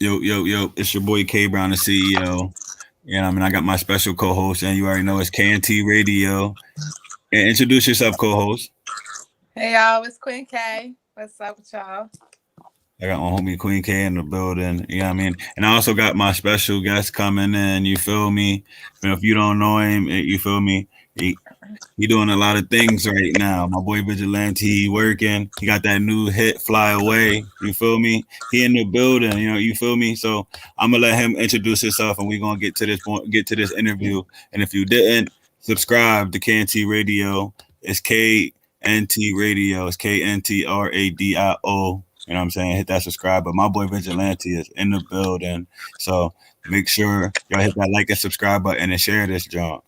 Yo, yo, yo, it's your boy K Brown, the CEO. I got my special co-host, and you already know it's KntRadio. And introduce yourself, co-host. Hey y'all, it's Queen K. What's up with y'all? I got my homie Queen K in the building. And I also got my special guest coming in. You feel me? If you don't know him, you feel me? He doing a lot of things right now. My boy Vigilante, he working. He got that new hit, Fly Away. You feel me? He in the building. You feel me? So I'm gonna let him introduce himself, and we're gonna get to this point, get to this interview. And if you didn't subscribe to KNT Radio, it's KNT Radio. It's KntRadio. You know what I'm saying? Hit that subscribe. But my boy Vigilante is in the building. So make sure y'all hit that like and subscribe button and share this junk.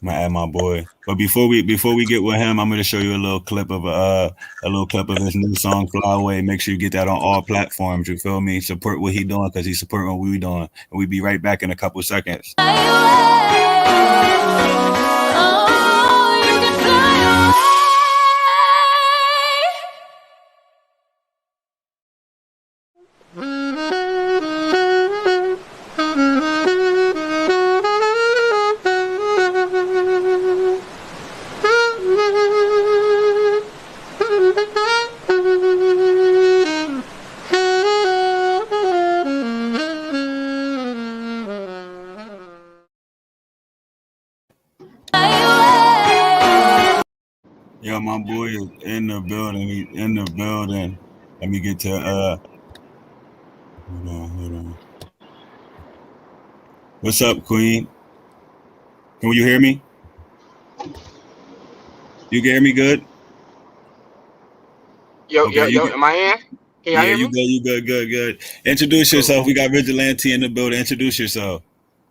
I'm gonna add my boy. But before we get with him, I'm gonna show you a little clip of his new song "Fly Away." Make sure you get that on all platforms. You feel me? Support what he doing because he's supporting what we doing. And we be right back in a couple seconds. Yo, my boy is in the building. He's in the building. Let me get to hold on. What's up, Queen? Can you hear me? You can hear me good? Yo, Okay, yo, yo, am I in? Can y'all yeah, hear you me? good, you good, good. Introduce Cool. yourself. We got Vigilante in the building. Introduce yourself.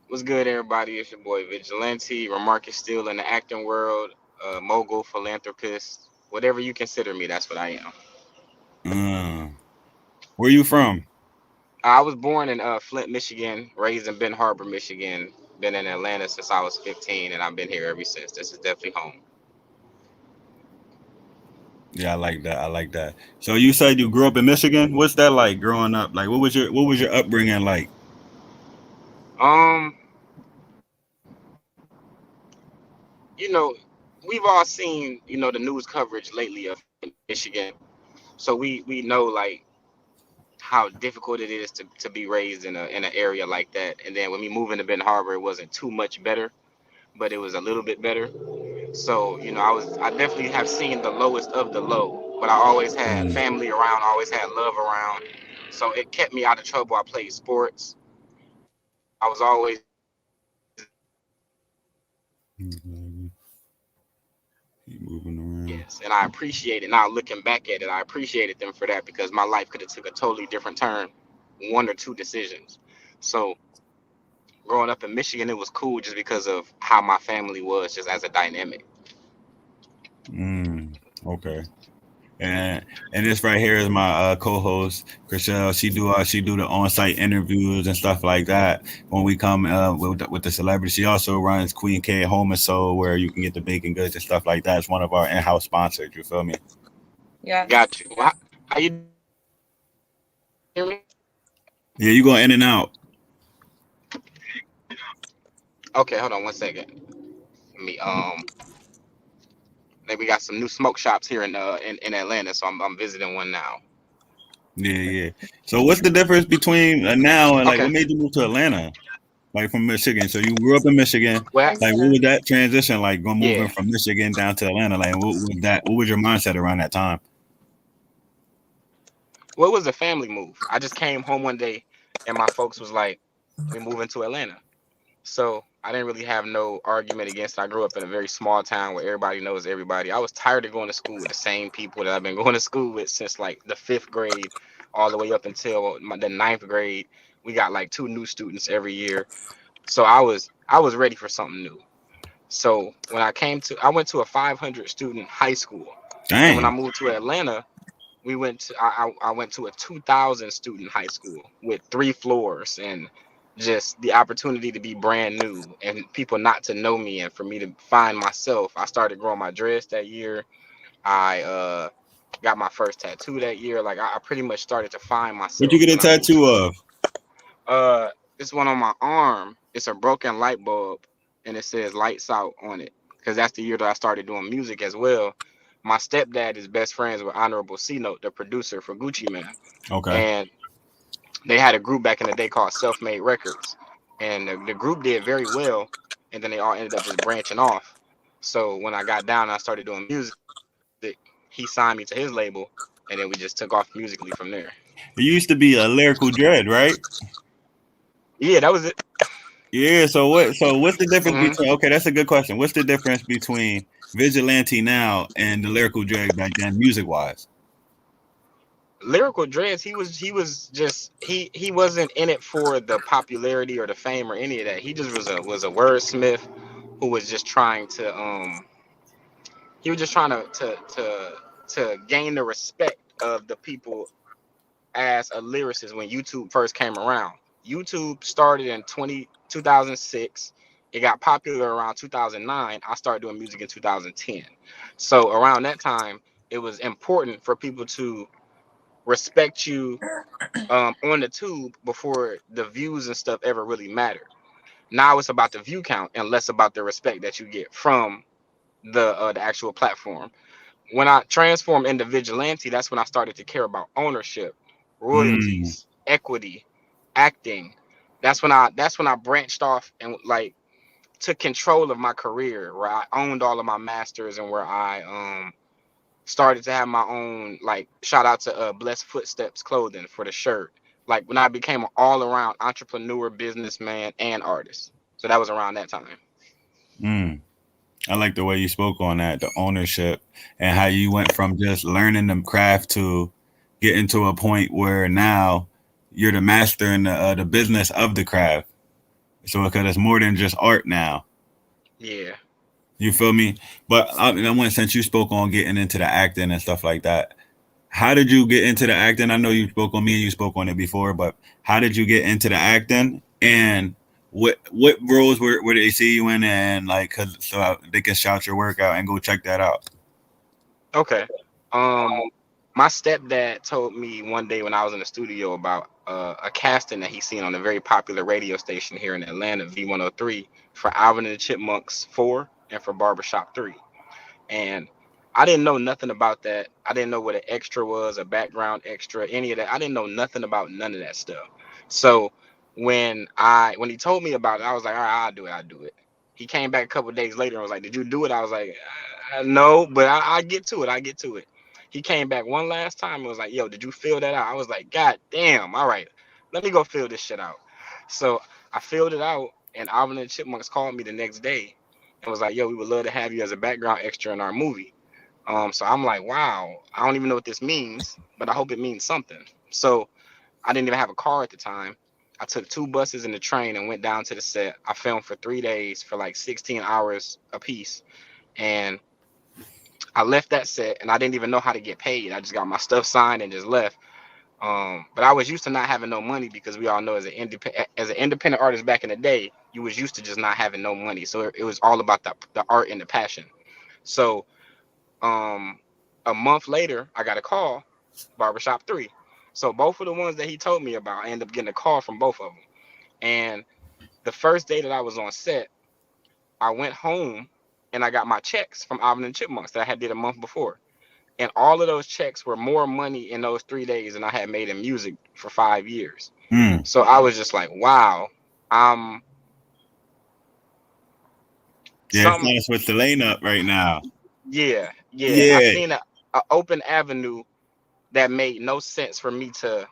What's good, everybody? It's your boy Vigilante, Remarcus still in the acting world, mogul, philanthropist, whatever you consider me, that's what I am. Where you from? I was born in Flint, Michigan, raised in Ben Harbor, Michigan, been in Atlanta since I was 15, and I've been here ever since. This is definitely home. Yeah, I like that. I like that. So you said you grew up in Michigan. What's that like growing up? Like, what was your upbringing like? Um, you know, we've all seen, the news coverage lately of Michigan, so we know like how difficult it is to be raised in an area like that. And then when we moved into Ben Harbor, it wasn't too much better, but it was a little bit better. So, I definitely have seen the lowest of the low, but I always had Mm. family around, always had love around. So it kept me out of trouble. I played sports. I was always Keep moving around. yes, and I appreciate it. Now looking back at it, I appreciated them for that because my life could have took a totally different turn, one or two decisions. So growing up in Michigan, it was cool just because of how my family was, just as a dynamic. Okay. And this right here is my co-host, Chriselle. She do the on-site interviews and stuff like that when we come with the celebrity. She also runs Queen K Home and Soul, where you can get the baking goods and stuff like that. It's one of our in-house sponsors. You feel me? Yes. Got you. How you hear me? Yeah, you going in and out. Okay, hold on one second. Let me we got some new smoke shops here in Atlanta, so I'm visiting one now. Yeah. So what's the difference between now and like Okay. what made you move to Atlanta? Like from Michigan. So you grew up in Michigan. Well, Like what was that transition like going moving yeah. from Michigan down to Atlanta? Like what was that? What was your mindset around that time? Well, it was a family move. I just came home one day, and my folks was like, "We moving to Atlanta." So I didn't really have no argument against it. I grew up in a very small town where everybody knows everybody. I was tired of going to school with the same people that I've been going to school with since like the 5th grade, all the way up until the 9th grade. We got like 2 new students every year. So I was ready for something new. So when I went to a 500 student high school, and when I Dang. moved to Atlanta, I went to a 2,000 student high school with 3 floors and just the opportunity to be brand new and people not to know me and for me to find myself. I started growing my dreads that year. I got my first tattoo that year. Like I pretty much started to find Where'd you myself get a when I moved tattoo to of? this one on my arm. It's a broken light bulb, and it says "Lights Out" on it. Because that's the year that I started doing music as well. My stepdad is best friends with Honorable C Note, the producer for Gucci Man, Okay. and they had a group back in the day called Self Made Records, and the group did very well, and then they all ended up just branching off. So when I got down and I started doing music, he signed me to his label, and then we just took off musically from there. It used to be a Lyrical Dread, right? Yeah, that was it. Yeah. So what? So what's the difference hmm between? Okay, that's a good question. What's the difference between Vigilante now and the Lyrical Dread back then, music wise? Lyrical Dreads, he wasn't in it for the popularity or the fame or any of that. He just was a wordsmith who was just trying to he was just trying to gain the respect of the people as a lyricist when YouTube first came around. YouTube started in 2006. It got popular around 2009. I started doing music in 2010. So around that time, it was important for people to respect you on the tube before the views and stuff ever really mattered. Now it's about the view count and less about the respect that you get from the actual platform. When I transformed into vigilante, that's when I started to care about ownership, Mm. royalties, equity, acting. That's when I branched off and like took control of my career, where I owned all of my masters and where I started to have my own, like, shout out to Blessed Footsteps clothing for the shirt. Like when I became an all around entrepreneur, businessman, and artist. So that was around that time. Mm. I like the way you spoke on that, the ownership, and how you went from just learning the craft to getting to a point where now you're the master in the business of the craft. So because it's more than just art now. Yeah. You feel me? But I want, since you spoke on getting into the acting and stuff like that, how did you get into the acting? I know you spoke on me and you spoke on it before, but how did you get into the acting? And what roles were they see you in? And like, so they can shout your work out and go check that out. Okay. Um, my stepdad told me one day when I was in the studio about a casting that he seen on a very popular radio station here in Atlanta, V103, for Alvin and the Chipmunks 4 and for Barbershop 3. And I didn't know nothing about that. I didn't know what an extra was, a background extra, any of that. I didn't know nothing about none of that stuff. So when he told me about it, I was like, all right, I'll do it. He came back a couple of days later and was like, did you do it? I was like, no, but I get to it. I get to it. He came back one last time and was like, yo, did you fill that out? I was like, God damn, all right, let me go fill this shit out. So I filled it out, and Alvin and the Chipmunks called me the next day and was like, yo, we would love to have you as a background extra in our movie. So I'm like, wow, I don't even know what this means, but I hope it means something. So I didn't even have a car at the time. I took 2 buses and the train and went down to the set. I filmed for 3 days for like 16 hours a piece. And I left that set and I didn't even know how to get paid. I just got my stuff signed and just left. But I was used to not having no money because we all know as an independent artist back in the day, you was used to just not having no money. So it was all about the art and the passion. So um, a month later, I got a call, Barbershop 3. So both of the ones that he told me about, I ended up getting a call from both of them. And the first day that I was on set, I went home and I got my checks from Alvin and Chipmunks that I had did a month before. And all of those checks were more money in those 3 days than I had made in music for 5 years. Mm. So I was just like, wow, um, Yeah, it's some, trying to switch the lane up right now. yeah. I Yeah. seen a open avenue that made no sense for me to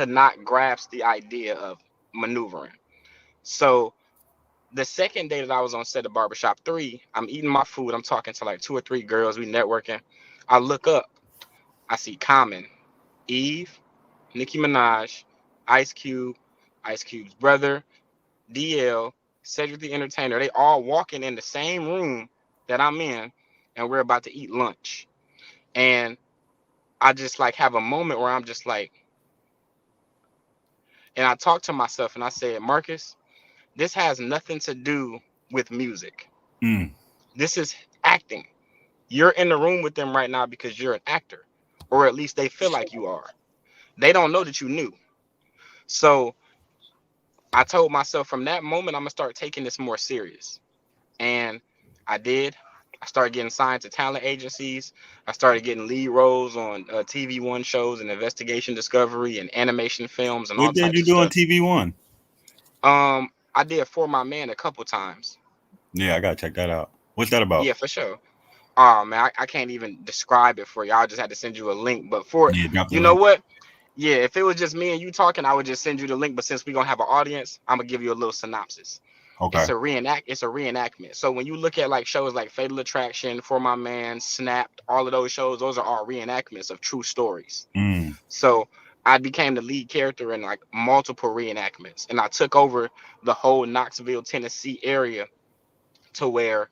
not grasp the idea of maneuvering. So the second day that I was on set of Barbershop 3, I'm eating my food. I'm talking to like 2 or 3 girls. We networking. I look up. I see Common, Eve, Nicki Minaj, Ice Cube, Ice Cube's brother, DL, Cedric the Entertainer. They all walking in the same room that I'm in, and we're about to eat lunch. And I just like have a moment where I'm just like, and I talk to myself and I said, Marcus, this has nothing to do with music. Mm. This is acting. You're in the room with them right now because you're an actor, or at least they feel like you are. They don't know that you knew. So I told myself from that moment, I'm gonna start taking this more serious. And I did. I started getting signed to talent agencies. I started getting lead roles on TV One shows and investigation discovery and animation films and all What did types you of do on stuff. TV1? I did For My Man a couple times. Yeah, I gotta check that out. What's that about? Yeah, for sure. Oh man, I can't even describe it for you. I just had to send you a link. But for Yeah, drop the you know link. what? Yeah, if it was just me and you talking, I would just send you the link. But since we're gonna have an audience, I'm gonna give you a little synopsis. Okay. It's a reenactment. So when you look at like shows like Fatal Attraction, For My Man, Snapped, all of those shows, those are all reenactments of true stories. Mm. So I became the lead character in like multiple reenactments, and I took over the whole Knoxville, Tennessee area to where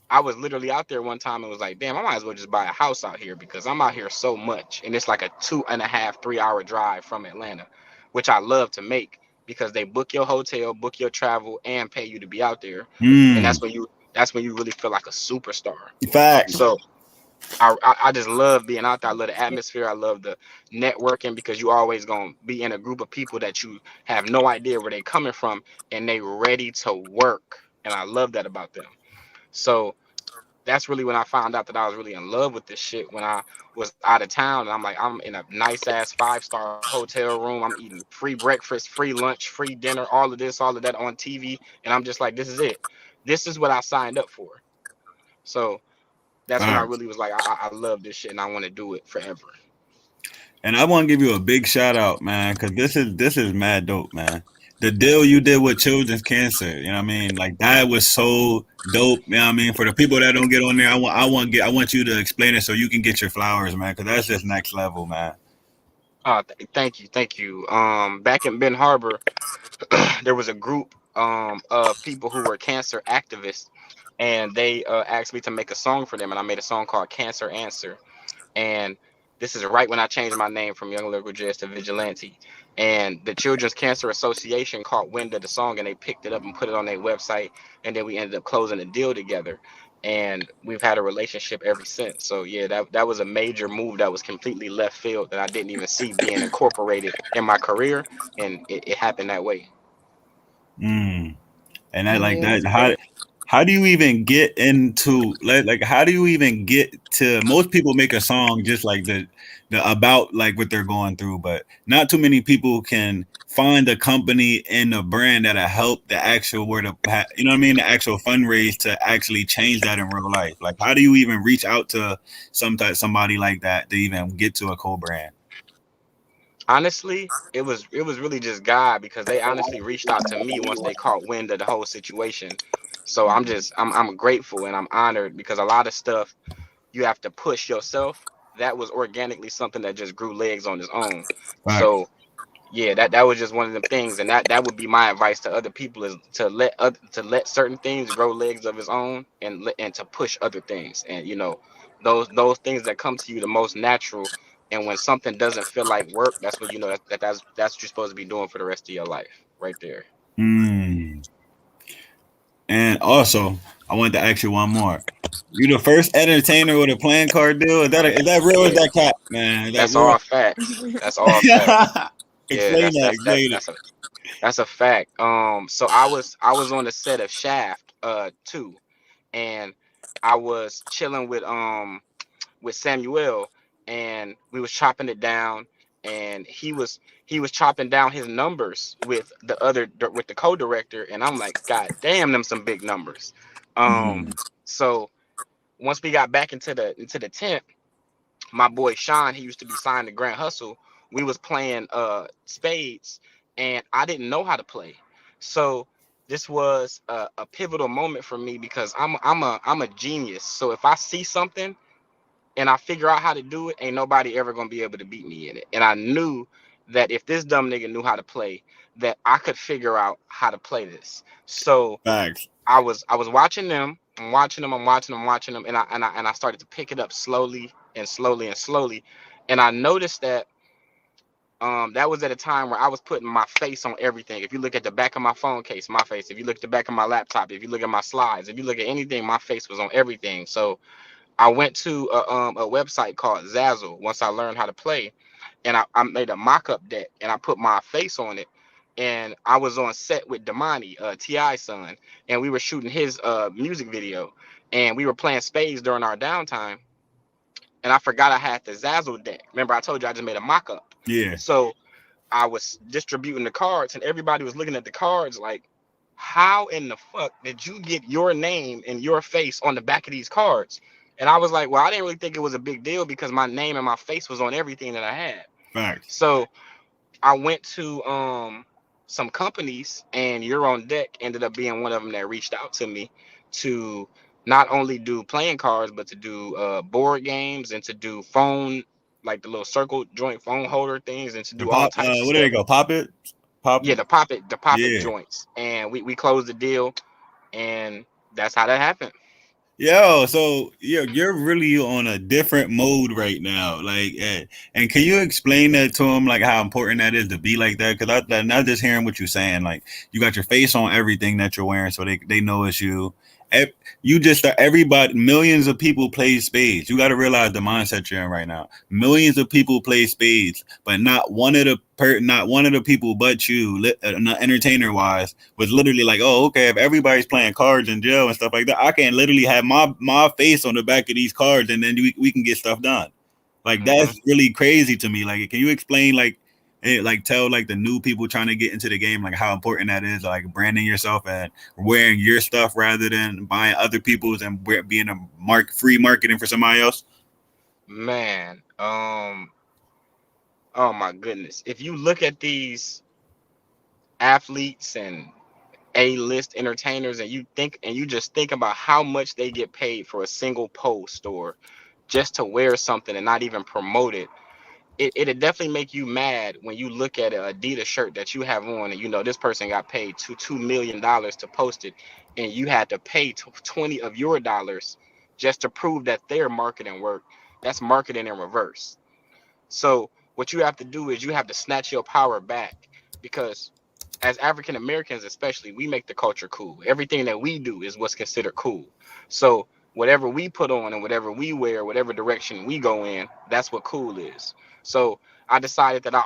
I was literally out there one time and was like, damn, I might as well just buy a house out here because I'm out here so much. And it's like a 2.5, 3 hour drive from Atlanta, which I love to make because they book your hotel, book your travel, and pay you to be out there. And Mm. that's when you really feel like a superstar. Facts. So I just love being out there. I love the atmosphere. I love the networking because you always gonna be in a group of people that you have no idea where they coming from and they ready to work. And I love that about them. So that's really when I found out that I was really in love with this shit when I was out of town. And I'm like, I'm in a nice ass 5-star hotel room. I'm eating free breakfast, free lunch, free dinner, all of this, all of that on TV. And I'm just like, this is it. This is what I signed up for. So that's when I Facts. really was like, I love this shit and I want to do it forever. And I want to give you a big shout out, man, because this is mad dope, man. The deal you did with children's cancer, you know what I mean? Like that was so dope. You know what I mean? For the people that don't get on there, I want you to explain it so you can get your flowers, man, because that's just next level, man. Thank you. Back in Ben Harbor, there was a group of people who were cancer activists, and they asked me to make a song for them, and I made a song called Cancer Answer. And this is right when I changed my name from Young Lyrical Jazz to Vigilante. And the Children's Cancer Association caught wind of the song and they picked it up and put it on their website. And then we ended up closing a deal together. And we've had a relationship ever since. So yeah, that was a major move that was completely left field that I didn't even see being incorporated in my career. And it happened that way. Mm. And that like Yeah. that how do you even get into like how do you even get to most people make a song just like the about like what they're going through, but not too many people can find a company and a brand that'll help the actual you know what I mean, the actual fundraise to actually change that in real life. Like how do you even reach out to somebody like that to even get to a co-brand? Honestly, it was really just God because they honestly reached out to me once they caught wind of the whole situation. So I'm grateful and I'm honored because a lot of stuff you have to push yourself. That was organically something that just grew legs on its own. Facts. So yeah, that was just one of them things, and that would be my advice to other people is to let certain things grow legs of its own and to push other things, and those things that come to you the most natural, and when something doesn't feel like work, that's when you know that's what you're supposed to be doing for the rest of your life, right there. Mm. And also, I wanted to ask you one more. You the first entertainer with a playing card deal? Is that real? Or is Yeah, that cap, man? Is that that's real? all facts. That's all facts. Yeah, Explain that. Explain it. that's a fact. So I was on the set of Shaft 2, and I was chilling with Samuel, and we was chopping it down, and he was chopping down his numbers with the co-director, and I'm like, God damn, them some big numbers. Um, Mm. so once we got back into the tent, my boy Sean, he used to be signed to Grant Hustle. We was playing spades, and I didn't know how to play. So this was a pivotal moment for me because I'm a genius. So if I see something and I figure out how to do it, ain't nobody ever gonna be able to beat me in it. And I knew that if this dumb nigga knew how to play, that I could figure out how to play this. So Facts. I was watching them. I'm watching them, and I started to pick it up slowly and slowly and slowly, and I noticed that that was at a time where I was putting my face on everything. If you look at the back of my phone case, my face. If you look at the back of my laptop, if you look at my slides, if you look at anything, my face was on everything. So I went to a website called Zazzle once I learned how to play, and I made a mock-up deck and I put my face on it. And I was on set with Damani, T.I.'s son, and we were shooting his music video, and we were playing spades during our downtime. And I forgot I had the Zazzle deck. Remember, I told you I just made a mock-up. Yeah. So I was distributing the cards, and everybody was looking at the cards like, how in the fuck did you get your name and your face on the back of these cards? And I was like, well, I didn't really think it was a big deal because my name and my face was on everything that I had. Facts. So I went to some companies, and You're on Deck ended up being one of them that reached out to me to not only do playing cards, but to do board games and to do phone, like the little circle joint phone holder things, and to The do all pop, types of what do they stuff. go? Pop it? Pop Yeah, it? the pop it Yeah. joints. And we closed the deal, and that's how that happened. Yo, so you're really on a different mode right now. Like, and can you explain that to them, like how important that is to be like that? Because I'm not just hearing what you're saying. Like, you got your face on everything that you're wearing, so they know it's you. You just everybody, millions of people play spades. You got to realize the mindset you're in right now. Millions of people play spades, but not one of the people but you, entertainer wise, was literally like, oh, okay, if everybody's playing cards in jail and stuff like that, I can literally have my face on the back of these cards, and then we can get stuff done. Like, that's really crazy to me. Like, can you explain, like tell like the new people trying to get into the game, like how important that is, like branding yourself and wearing your stuff rather than buying other people's and being a free marketing for somebody else? Man, oh my goodness. If you look at these athletes and A-list entertainers, and you just think about how much they get paid for a single post or just to wear something and not even promote it, it'd definitely make you mad when you look at an Adidas shirt that you have on, and you know this person got paid $2 million to post it, and you had to pay 20 of your dollars just to prove that their marketing work. That's marketing in reverse. So what you have to do is you have to snatch your power back, because as African Americans especially, we make the culture cool. Everything that we do is what's considered cool. So whatever we put on and whatever we wear, whatever direction we go in, that's what cool is. So I decided that my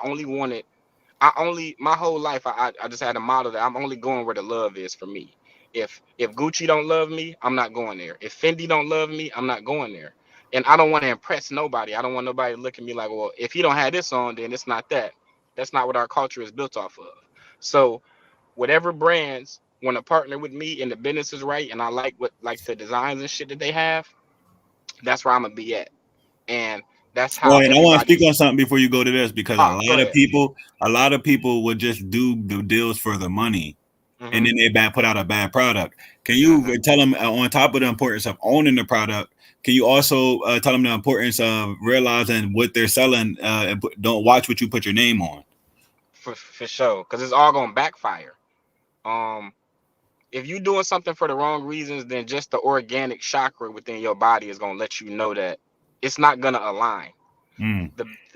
whole life I just had a model that I'm only going where the love is for me. If Gucci don't love me, I'm not going there. If Fendi don't love me, I'm not going there. And I don't want to impress nobody. I don't want nobody to look at me like, well, if he don't have this on, then it's not that. That's not what our culture is built off of. So whatever brands want to partner with me and the business is right, and I like the designs and shit that they have, that's where I'm gonna be at. And that's how Well, and I want to speak everybody's. on something before you go to this, because Go ahead. a lot of people would just do the deals for the money, and Mm-hmm. then they put out a bad product. Can you tell them, on top of the importance of owning the product, can you also tell them the importance of realizing what they're selling, and don't watch what you put your name on? For sure, because it's all gonna backfire. Um, if you're doing something for the wrong reasons, then just the organic chakra within your body is gonna let you know that it's not gonna align. Mm.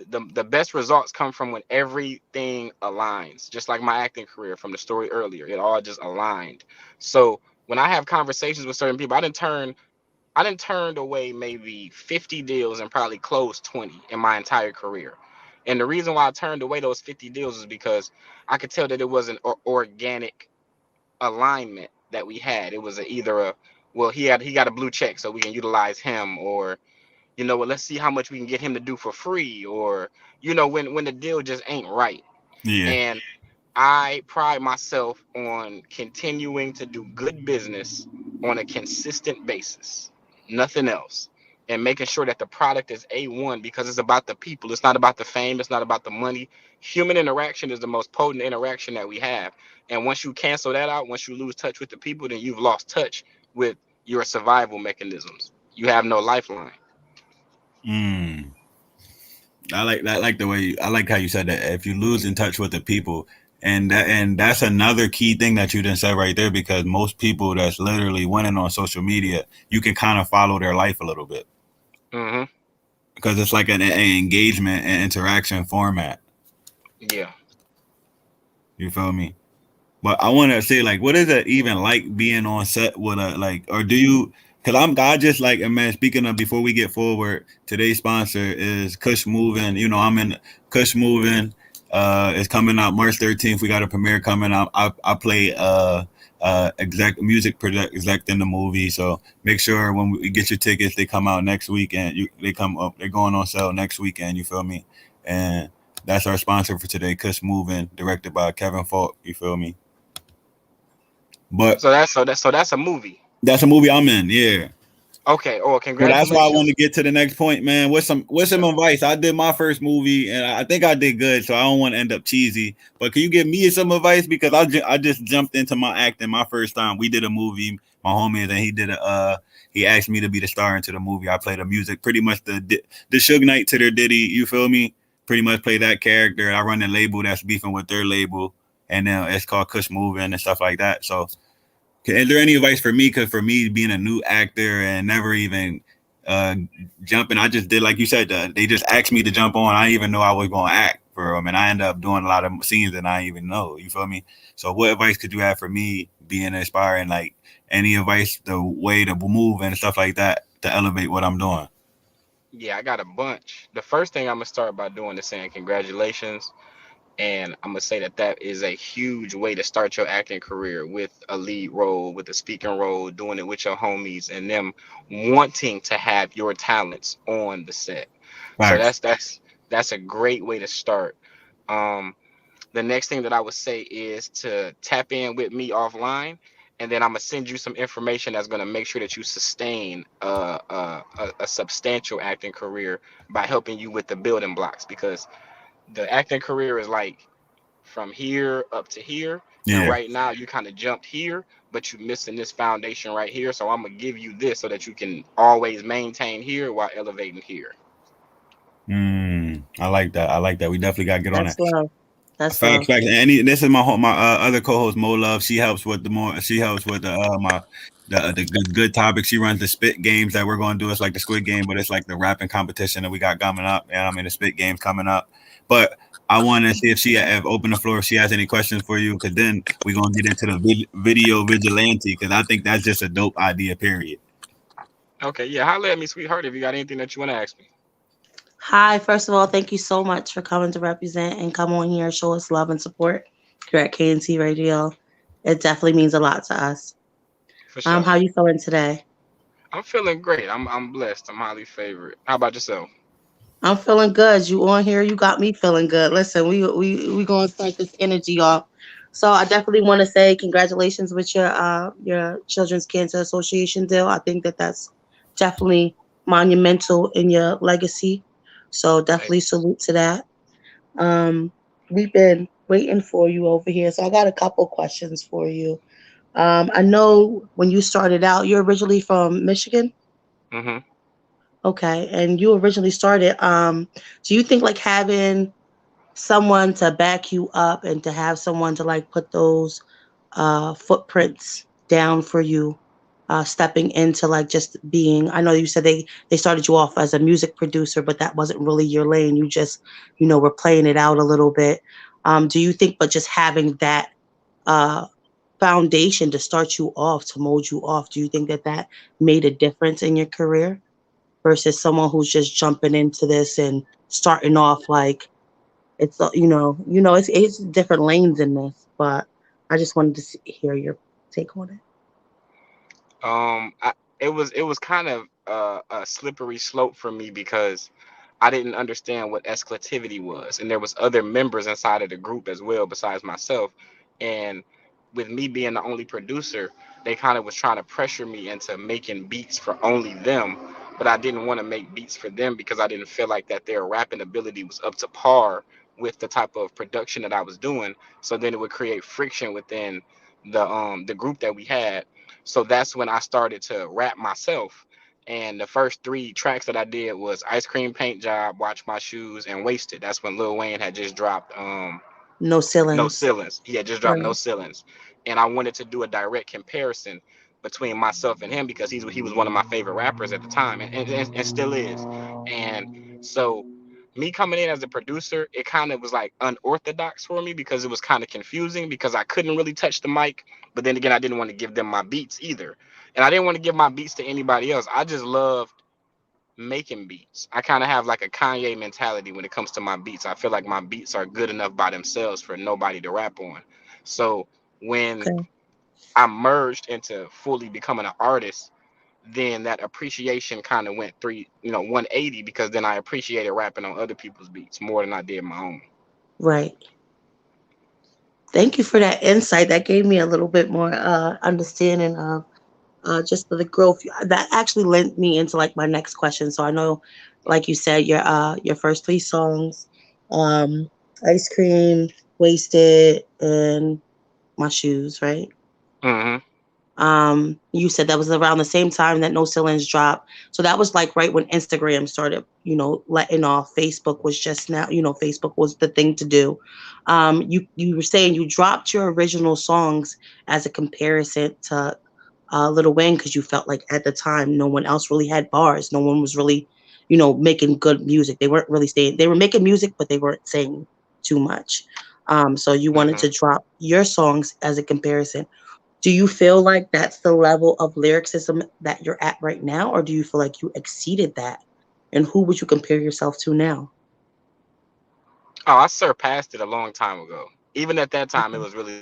The best results come from when everything aligns. Just like my acting career from the story earlier, it all just aligned. So when I have conversations with certain people, I didn't turned away maybe 50 deals and probably closed 20 in my entire career. And the reason why I turned away those 50 deals is because I could tell that it was an organic alignment that we had. It was either well, he got a blue check, so we can utilize him, or well, let's see how much we can get him to do for free, or when the deal just ain't right. Yeah. And I pride myself on continuing to do good business on a consistent basis, nothing else, and making sure that the product is A1, because it's about the people. It's not about the fame. It's not about the money. Human interaction is the most potent interaction that we have. And once you cancel that out, once you lose touch with the people, then you've lost touch with your survival mechanisms. You have no lifeline. Mm. I like that. Like the way I like how you said that. If you lose in touch with the people, and that's another key thing that you didn't say right there, because most people that's literally winning on social media, you can kind of follow their life a little bit, Mm-hmm. because it's like an engagement and interaction format. Yeah. You feel me? But I want to say, like, what is it even like being on set with or do you? Cause I just like, and man, speaking of, before we get forward, today's sponsor is Kush Moving. You know, I'm in Kush Moving. It's coming out March 13th. We got a premiere coming out. I play exec in the movie. So make sure when we get your tickets, they come out next weekend. They come up. They're going on sale next weekend. You feel me? And that's our sponsor for today, Kush Moving, directed by Kevin Falk. You feel me? But So that's a movie. that's a movie I'm in. Yeah. Okay. Oh, So that's why I want to congratulations. get to the next point, man. What's some advice? I did my first movie, and I think I did good, so I don't want to end up cheesy. But can you give me some advice, because I just jumped into my acting my first time. We did a movie, my homies, and he asked me to be the star into the movie. I played the music, pretty much the Suge Knight to their Diddy. You feel me? Pretty much play that character. I run the label that's beefing with their label, and then it's called Kush Moving and stuff like that. So is there any advice for me? Because for me, being a new actor and never even uh, jumping, I just did like you said. They just asked me to jump on. I didn't even know I was going to act for them, and I ended up doing a lot of scenes that I didn't even know. You feel me? So, what advice could you have for me being inspiring? Like any advice, the way to move and stuff like that to elevate what I'm doing. Yeah, I got a bunch. The first thing I'm gonna start by doing is saying congratulations. And I'm gonna say that is a huge way to start your acting career, with a lead role, with a speaking role, doing it with your homies, and them wanting to have your talents on the set. So Facts. that's a great way to start. Um, the next thing that I would say is to tap in with me offline, and then I'm gonna send you some information that's gonna make sure that you sustain a substantial acting career by helping you with the building blocks, because the acting career is like from here up to here, and Yeah. right now you kind of jumped here, but you're missing this foundation right here. So I'm gonna give you this so that you can always maintain here while elevating here. I like that. I like that. We definitely got to get on that. That's love. That's Facts, love. facts. And this is my other co-host Mo Love. She helps with the more. She helps with the good topics. She runs the spit games that we're going to do. It's like the Squid Game, but it's like the rapping competition that we got coming up. And I mean the spit games coming up. But I want to see if she have opened the floor, if she has any questions for you, because then we're gonna get into the video vigilante, because I think that's just a dope idea. Period. Okay, yeah, holla at me, sweetheart, if you got anything that you want to ask me. Hi, first of all, thank you so much for coming to represent and come on here, show us love and support here at KNT Radio. It definitely means a lot to us. For sure. How you feeling today? I'm feeling great. I'm blessed. I'm highly favored. How about yourself? I'm feeling good. You on here? You got me feeling good. Listen, we gonna start this energy off. So I definitely want to say congratulations with your Children's Cancer Association deal. I think that that's definitely monumental in your legacy. So definitely Thanks. salute to that. Um, we've been waiting for you over here. So I got a couple questions for you. I know when you started out, you're originally from Michigan. Mm-hmm. Okay, and you originally started. Do you think like having someone to back you up and to have someone to like put those footprints down for you, stepping into like just being, I know you said they started you off as a music producer, but that wasn't really your lane. You just, were playing it out a little bit. Do you think but just having that uh foundation to start you off, to mold you off, do you think that that made a difference in your career versus someone who's just jumping into this and starting off like it's it's different lanes in this, but I just wanted to hear your take on it. It was kind of a slippery slope for me, because I didn't understand what exclusivity was, and there was other members inside of the group as well besides myself. And with me being the only producer, they kind of was trying to pressure me into making beats for only them, but I didn't want to make beats for them because I didn't feel like that their rapping ability was up to par with the type of production that I was doing. So then it would create friction within the group that we had. So that's when I started to rap myself, and the first three tracks that I did was Ice Cream Paint Job, Watch My Shoes, and Wasted. That's when Lil Wayne had just dropped No No ceilings. Ceilings. He had just dropped No Right. Ceilings. And I wanted to do a direct comparison between myself and him, because he was one of my favorite rappers at the time, and still is. And so me coming in as a producer, it kind of was like unorthodox for me, because it was kind of confusing, because I couldn't really touch the mic, but then again I didn't want to give them my beats either. And I didn't want to give my beats to anybody else. I just loved making beats. I kind of have like a Kanye mentality when it comes to my beats. I feel like my beats are good enough by themselves for nobody to rap on. So when I merged into fully becoming an artist, then that appreciation kind of went 180, because then I appreciated rapping on other people's beats more than I did my own. Right. Thank you for that insight. That gave me a little bit more understanding of just the growth. That actually lent me into like my next question. So I know, like you said, your first 3 songs, Ice Cream, Wasted, and My Shoes, right? Mm-hmm. You said that was around the same time that No Ceilings dropped. So that was like right when Instagram started, letting off. Facebook was just now, Facebook was the thing to do. You were saying you dropped your original songs as a comparison to Lil Wayne, because you felt like at the time no one else really had bars. No one was really, making good music. They weren't really saying, they were making music, but they weren't saying too much. So you wanted to drop your songs as a comparison. Do you feel like that's the level of lyricism that you're at right now, or do you feel like you exceeded that? And who would you compare yourself to now? Oh, I surpassed it a long time ago. Even at that time, it was really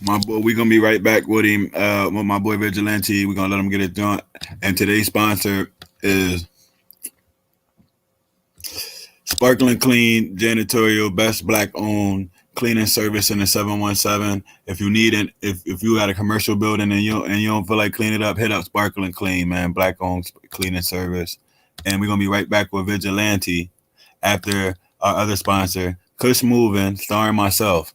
My boy, we gonna be right back with him. With my boy Vigilante, we're gonna let him get it done. And today's sponsor is Sparkling Clean Janitorial, best black owned cleaning service in the 717. If you need it, if you got a commercial building and you don't feel like cleaning it up, hit up Sparkling Clean, man. Black owned cleaning service. And we're gonna be right back with Vigilante after our other sponsor, Kush Moving, starring myself.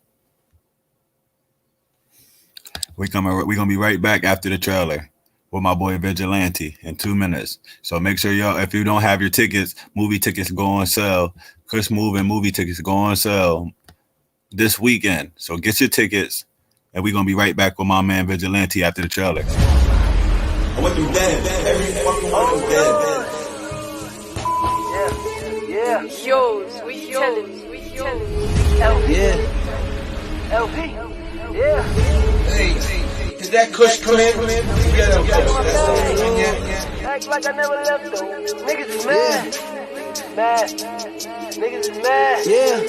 We're gonna be right back after the trailer with my boy Vigilante in 2 minutes. So make sure y'all, if you don't have your tickets, movie tickets go on sale. Chris Moving movie tickets go on sale this weekend. So get your tickets, and we're gonna be right back with my man Vigilante after the trailer. I want them dead. Every fucking one of them dead. Yeah. Yo, sweet LP. Yeah. Hey, did that Kush come in? Yeah, Act like I never left though. Niggas is mad. Niggas is mad. Yeah.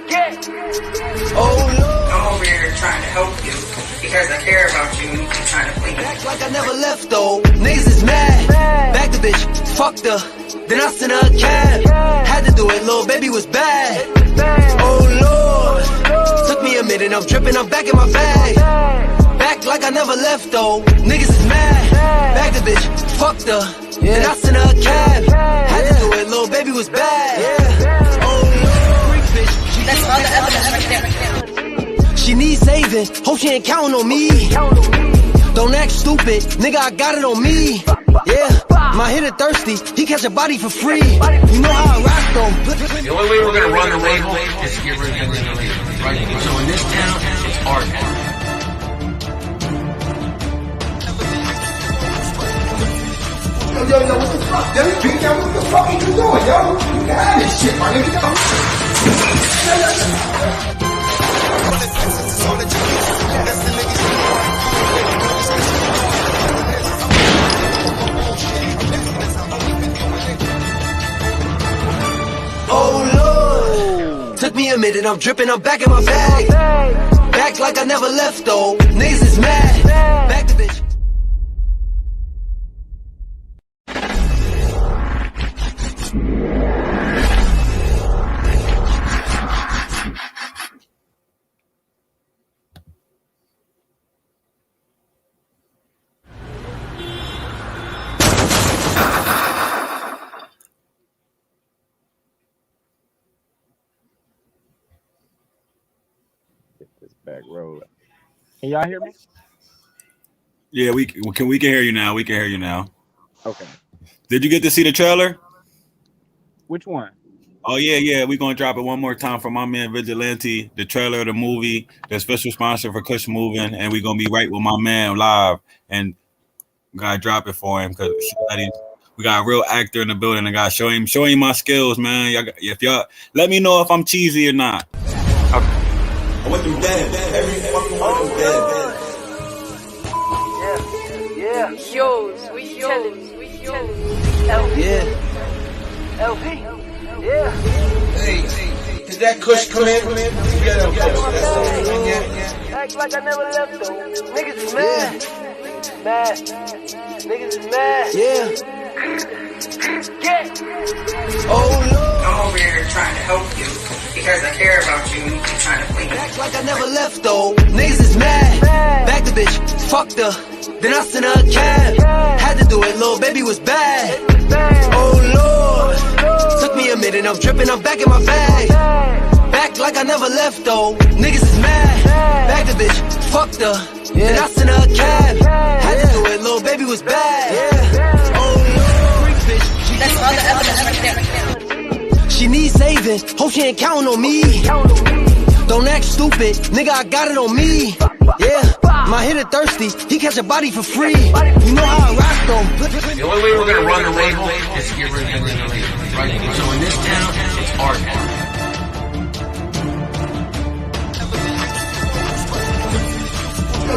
Get. Oh Lord. I'm over here trying to help you because I care about you and I'm trying to please you. Act like I never left though. Niggas is mad. Back the bitch, fucked her. Then I sent her a cab. Had to do it, little baby was bad. Oh Lord. Took me a minute, I'm dripping, I'm back in my bag. Back like I never left though. Niggas is mad. Back the bitch, fucked her. Then I sent her a cab. Had to do it, little baby was bad. Oh Lord. Bitch, That's all the evidence right there. she needs saving, hope she ain't counting on me. Don't act stupid, nigga, I got it on me. Yeah, my hitter thirsty, he catch a body for free. You know how I rock though. The only way we're gonna run the label is to get rid of the label. Right? So in this town, it's our town. Yo, what the fuck? Yo, what the fuck are you doing, yo? You can have this shit, my nigga. Oh Lord, took me a minute, I'm dripping, I'm back in my bag. Back like I never left though, niggas is mad. Back the bitch. road. Can y'all hear me? Yeah, we can hear you now. We can hear you now. Okay. Did you get to see the trailer? Which one? Oh yeah. We're gonna drop it one more time for my man Vigilante, the trailer of the movie, the special sponsor for Kush Moving, and we're gonna be right with my man live and gotta drop it for him because we got a real actor in the building. I gotta show him my skills, man. If y'all let me know if I'm cheesy or not. I went through dead. Every fucking one of them dead. Yeah. Shows, we LP. Yeah. LP. Yeah. Hey, did that Kush come in? Yeah, that Kush. Act like I never left though. Niggas is mad. Mad. Niggas is mad. Yeah. Get. Oh Lord. I'm over here trying to help you because I care about you and you keep trying to please. Act like I never left though. Niggas is mad. Back the bitch. Fucked her. Then I sent her a cab. Had to do it, little baby was bad. Oh Lord. Took me a minute, I'm dripping, I'm back in my bag. Back like I never left though. Niggas is mad. Back the bitch. Fucked her. Then I sent her a cab. Had to do it, little baby was bad. Oh Lord. Bitch. That's all the evidence right there. She needs saving. Hope she ain't counting on me. Don't act stupid, nigga, I got it on me. Yeah, my hitter thirsty, he catch a body for free. You know how I rock though. The only way we're gonna run the label is to get rid of the label, right? So in this town, it's our town.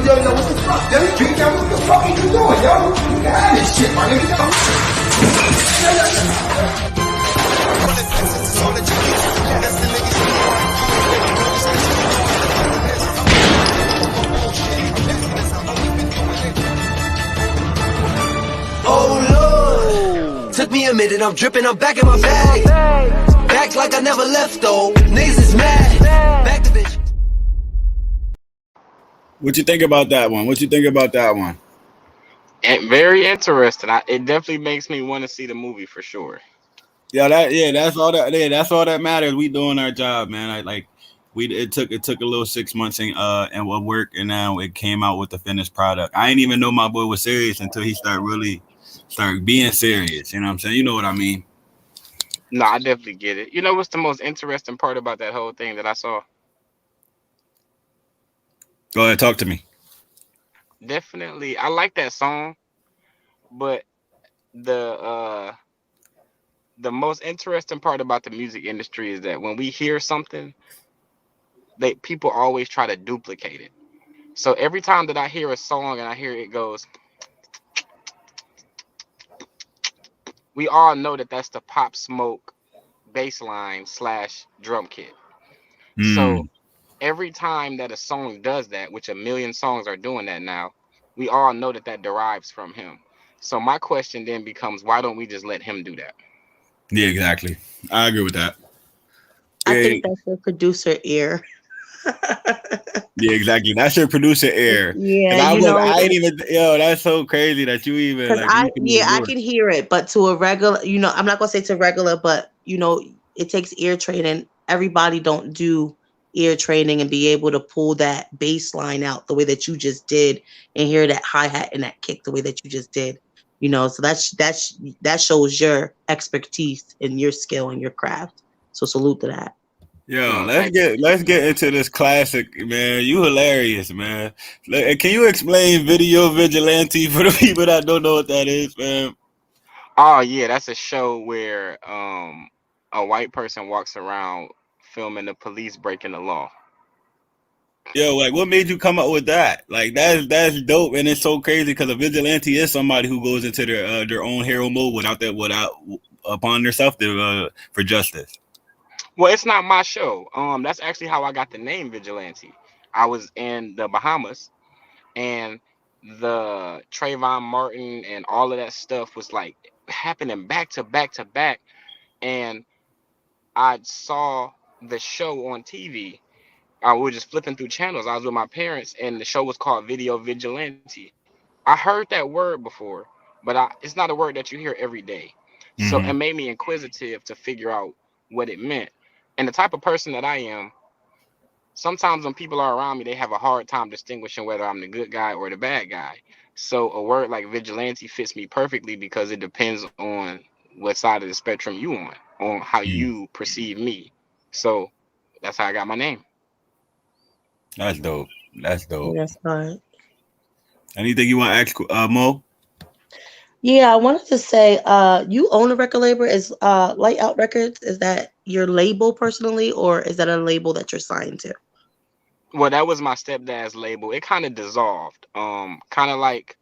Yo, what the fuck? Yo, what the fuck are you doing, yo? You can have this shit, my nigga. Oh Lord, took me a minute, I'm dripping, I'm back in my bag. Back like I never left though, niggas is mad. Back the bitch. What you think about that one? And very interesting. It definitely makes me want to see the movie for sure. That's all that matters. We doing our job, man. It took a little 6 months and what work, and now it came out with the finished product. I didn't even know my boy was serious until he started being serious. You know what I'm saying? You know what I mean? No, I definitely get it. You know what's the most interesting part about that whole thing that I saw? Go ahead, talk to me. Definitely, I like that song, but the most interesting part about the music industry is that when we hear something, people always try to duplicate it. So every time that I hear a song and I hear it goes, we all know that that's the Pop Smoke bass line / drum kit. So every time that a song does that, which a million songs are doing that now, we all know that derives from him. So my question then becomes, why don't we just let him do that? Yeah, exactly. I agree with that. I think that's your producer ear. Yeah, exactly. That's your producer ear. Yeah, I ain't even. Yo, that's so crazy that you even. I can hear it, but to a regular, I'm not gonna say to regular, but it takes ear training. Everybody don't do ear training and be able to pull that bass line out the way that you just did and hear that hi-hat and that kick the way that you just did. So that shows your expertise and your skill and your craft. So salute to that. Yo, let's get into this classic, man. You hilarious, man. Can you explain Video Vigilante for the people that don't know what that is, man? Oh yeah, that's a show where a white person walks around filming the police breaking the law. Yo, what made you come up with that? That's dope, and it's so crazy because a vigilante is somebody who goes into their own hero mode without upon themselves for justice. Well, it's not my show. That's actually how I got the name Vigilante. I was in the Bahamas, and the Trayvon Martin and all of that stuff was happening back to back to back, and I saw the show on TV. I was just flipping through channels. I was with my parents, and the show was called Video Vigilante. I heard that word before, but it's not a word that you hear every day. Mm-hmm. So it made me inquisitive to figure out what it meant. And the type of person that I am, sometimes when people are around me, they have a hard time distinguishing whether I'm the good guy or the bad guy. So a word like vigilante fits me perfectly because it depends on what side of the spectrum you on how you perceive me. So that's how I got my name. That's dope. That's dope. That's right. Anything you want to ask, Mo? Yeah, I wanted to say, you own a record label. Is Light Out Records, is that your label personally, or is that a label that you're signed to? Well, that was my stepdad's label. It kind of dissolved. Kind of like,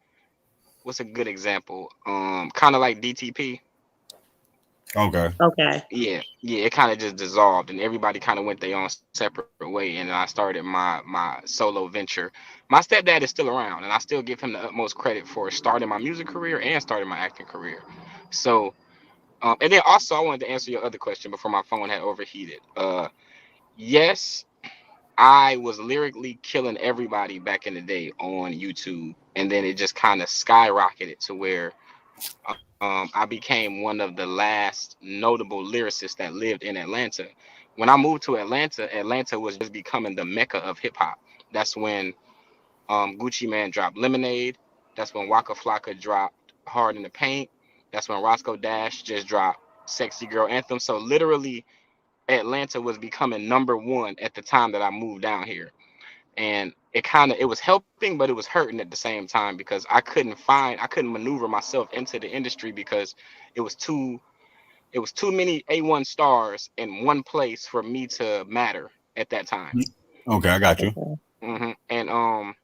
what's a good example? Kind of like DTP. Okay. Okay. Yeah, it kind of just dissolved, and everybody kind of went their own separate way. And I started my solo venture. My stepdad is still around, and I still give him the utmost credit for starting my music career and starting my acting career. So, and then also I wanted to answer your other question before my phone had overheated. Yes, I was lyrically killing everybody back in the day on YouTube, and then it just kind of skyrocketed to where I became one of the last notable lyricists that lived in Atlanta. When I moved to Atlanta, Atlanta was just becoming the mecca of hip hop. That's when Gucci Man dropped Lemonade. That's when Waka Flocka dropped Hard in the Paint. That's when Roscoe Dash just dropped Sexy Girl Anthem. So literally, Atlanta was becoming number one at the time that I moved down here, and it was helping, but it was hurting at the same time because I couldn't maneuver myself into the industry because it was too many A1 stars in one place for me to matter at that time. Okay, I got you. And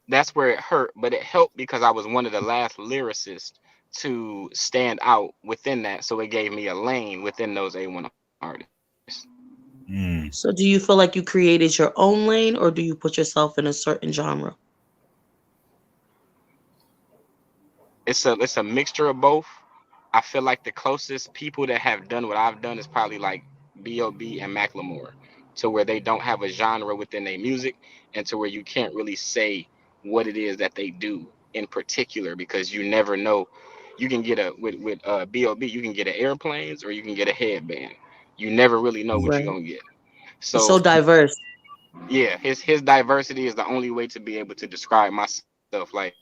that's where it hurt, but it helped because I was one of the last lyricists to stand out within that, so it gave me a lane within those A1 artists. So do you feel like you created your own lane, or do you put yourself in a certain genre? It's a mixture of both. I feel like the closest people that have done what I've done is probably like B.O.B. and Macklemore, to where they don't have a genre within their music, and to where you can't really say what it is that they do in particular because you never know. You can get with B.O.B. you can get an airplanes or you can get a headband. You never really know what Right. you're gonna get. It's so diverse. Yeah, his diversity is the only way to be able to describe myself. Like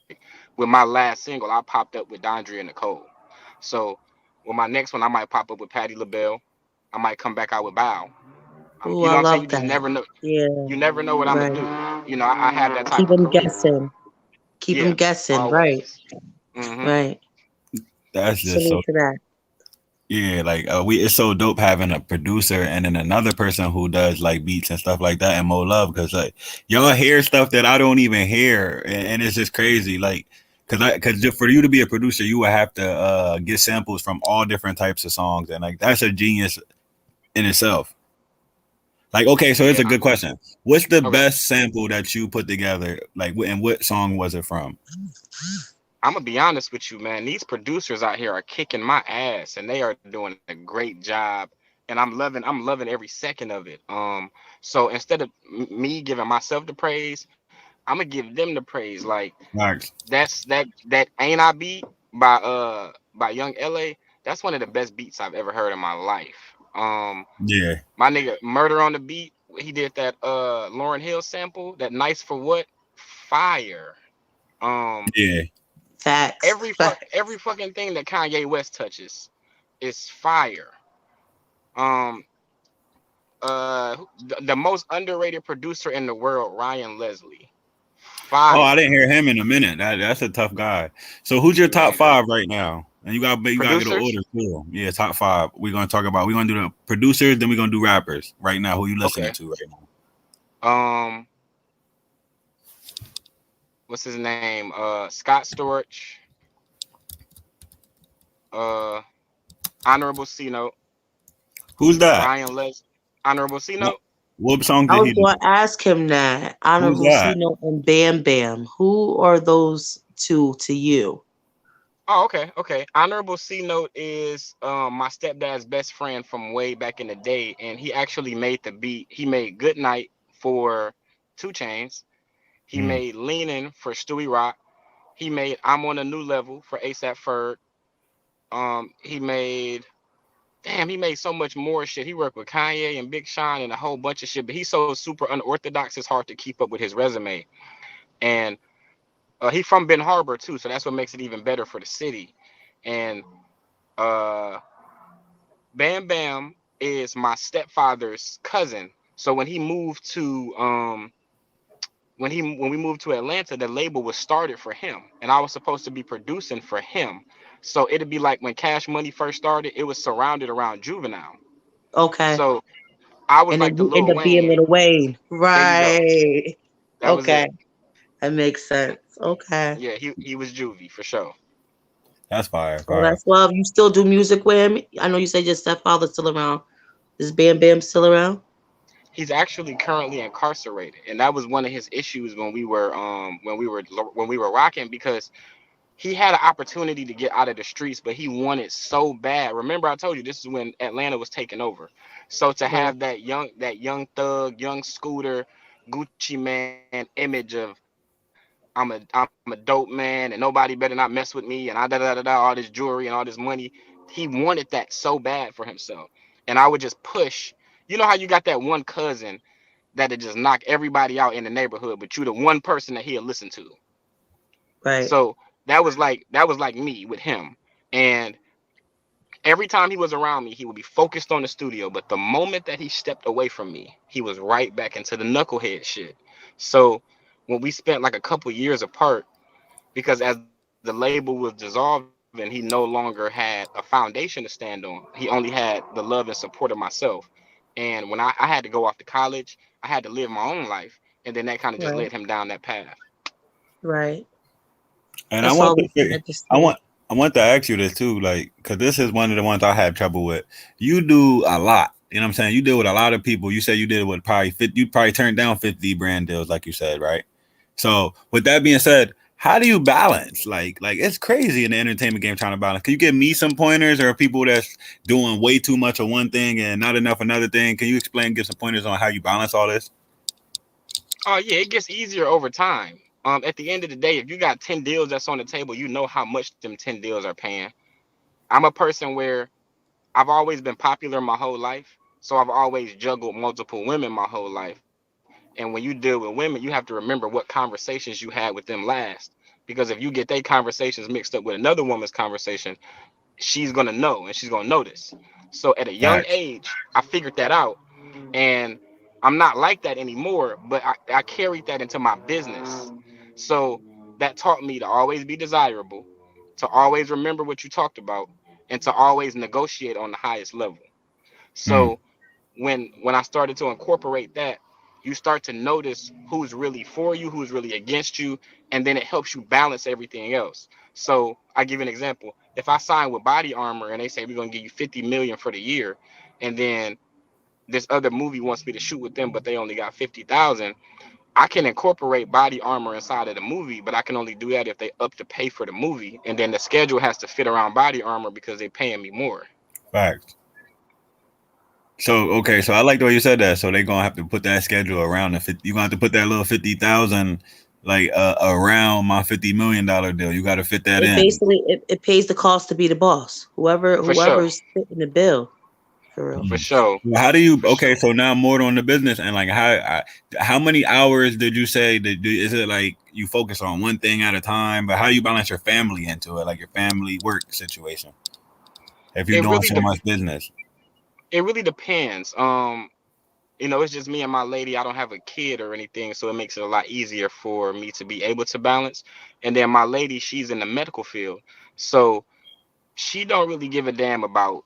with my last single, I popped up with Dondre and Nicole. So with my next one, I might pop up with Patti LaBelle. I might come back out with Bow. Oh, You know I what I'm saying? love You just that. never know. Yeah. You never know what I'm Right. gonna do. You know, I have that type Keep of them career. guessing. Keep them guessing. Right. Right. That's just Salute so. to that. Yeah, like it's so dope having a producer and then another person who does like beats and stuff like that, and Mo Love, because like y'all hear stuff that I don't even hear, and it's just crazy. Like, because for you to be a producer, you would have to get samples from all different types of songs, and like that's a genius in itself. Like, okay, so it's a good question. What's the best sample that you put together? Like, and what song was it from? I'm gonna be honest with you, man. These producers out here are kicking my ass, and they are doing a great job. And I'm loving every second of it. So instead of me giving myself the praise, I'm gonna give them the praise. Like Nice. that Ain't I beat by Young LA. That's one of the best beats I've ever heard in my life. Yeah. My nigga Murder on the Beat, he did that Lauryn Hill sample, that Nice for What? Fire. Yeah. Facts. Every fucking thing that Kanye West touches is fire. The most underrated producer in the world, Ryan Leslie. Fire. Oh, I didn't hear him in a minute. That's a tough guy. So who's your top five right now? And you gotta get an order too. Yeah, top five. We're gonna do the producers, then we're gonna do rappers right now. Who you listening to right now? What's his name? Scott Storch. Honorable C Note. Who's that? Ryan Les. Honorable C Note. What song I did was he do? going to ask him that. Honorable C Note and Bam Bam. Who are those two to you? Oh, okay. Honorable C Note is my stepdad's best friend from way back in the day, and he actually made the beat. He made Good Night for 2 Chainz. He made Leanin' for Stewie Rock. He made I'm on a New Level for ASAP Ferg. He made damn, he made so much more shit. He worked with Kanye and Big Sean and a whole bunch of shit, but he's so super unorthodox. It's hard to keep up with his resume. And he from Ben Harbor too, so that's what makes it even better for the city. And uh, Bam Bam is my stepfather's cousin. So when he moved to when we moved to Atlanta, the label was started for him, and I was supposed to be producing for him. So it'd be like when Cash Money first started, it was surrounded around Juvenile. Okay. So I was And then like the you end Lil up being Wayne. Lil Wayne. There you go. Right. That was Okay. it. That makes sense. Okay. Yeah, he was Juvie for sure. That's fire. Well, Fire. that's love. You still do music with him? I know you said your stepfather's still around. Is Bam Bam still around? He's actually currently incarcerated, and that was one of his issues when we were rocking, because he had an opportunity to get out of the streets, but he wanted so bad. Remember, I told you this is when Atlanta was taking over. So to Right. have that young thug, young scooter, Gucci man image of I'm a dope man and nobody better not mess with me and all this jewelry and all this money. He wanted that so bad for himself. And I would just push. You know how you got that one cousin that'd just knock everybody out in the neighborhood, but you the one person that he'll listen to. Right. So that was like me with him. And every time he was around me, he would be focused on the studio. But the moment that he stepped away from me, he was right back into the knucklehead shit. So when we spent like a couple years apart, because as the label was dissolving, he no longer had a foundation to stand on. He only had the love and support of myself. And when I had to go off to college, I had to live my own life. And then that kind of just led Right. him down that path. Right. And That's always I interesting. want, I want to ask you this too, like, because this is one of the ones I have trouble with. You do a lot. You know what I'm saying? You deal with a lot of people. You say you did with probably 50, you probably turned down 50 brand deals, like you said, right? So with that being said, how do you balance? Like it's crazy in the entertainment game trying to balance. Can you give me some pointers, or people that's doing way too much of one thing and not enough another thing? Can you explain, give some pointers on how you balance all this? Oh yeah, it gets easier over time. At the end of the day, if you got 10 deals that's on the table, you know how much them 10 deals are paying. I'm a person where I've always been popular my whole life, so I've always juggled multiple women my whole life. And when you deal with women, you have to remember what conversations you had with them last. Because if you get their conversations mixed up with another woman's conversation, she's gonna know and she's gonna notice. So at a young Facts. age, I figured that out, and I'm not like that anymore. But I carried that into my business, so that taught me to always be desirable, to always remember what you talked about, and to always negotiate on the highest level. Hmm. So when I started to incorporate that, you start to notice who's really for you, who's really against you, and then it helps you balance everything else. So I give you an example. If I sign with Body Armor and they say we're gonna give you 50 million for the year, and then this other movie wants me to shoot with them, but they only got 50,000, I can incorporate Body Armor inside of the movie, but I can only do that if they up to pay for the movie, and then the schedule has to fit around Body Armor because they're paying me more. Facts. So okay, so I like the way you said that. So they're gonna have to put that schedule around the 50. You're gonna have to put that little 50,000 like around my $50 million deal. You got to fit that It in. basically it pays the cost to be the boss. For sure, Whoever's fitting the bill, for real. for sure, How do you? for Okay, sure. so now more on the business and like how many hours did you say that? Is it like you focus on one thing at a time? But how do you balance your family into it, like your family work situation, if you're It doing really so de- much business? it really depends. It's just me and my lady. I don't have a kid or anything, so it makes it a lot easier for me to be able to balance. And then my lady, she's in the medical field, so she don't really give a damn about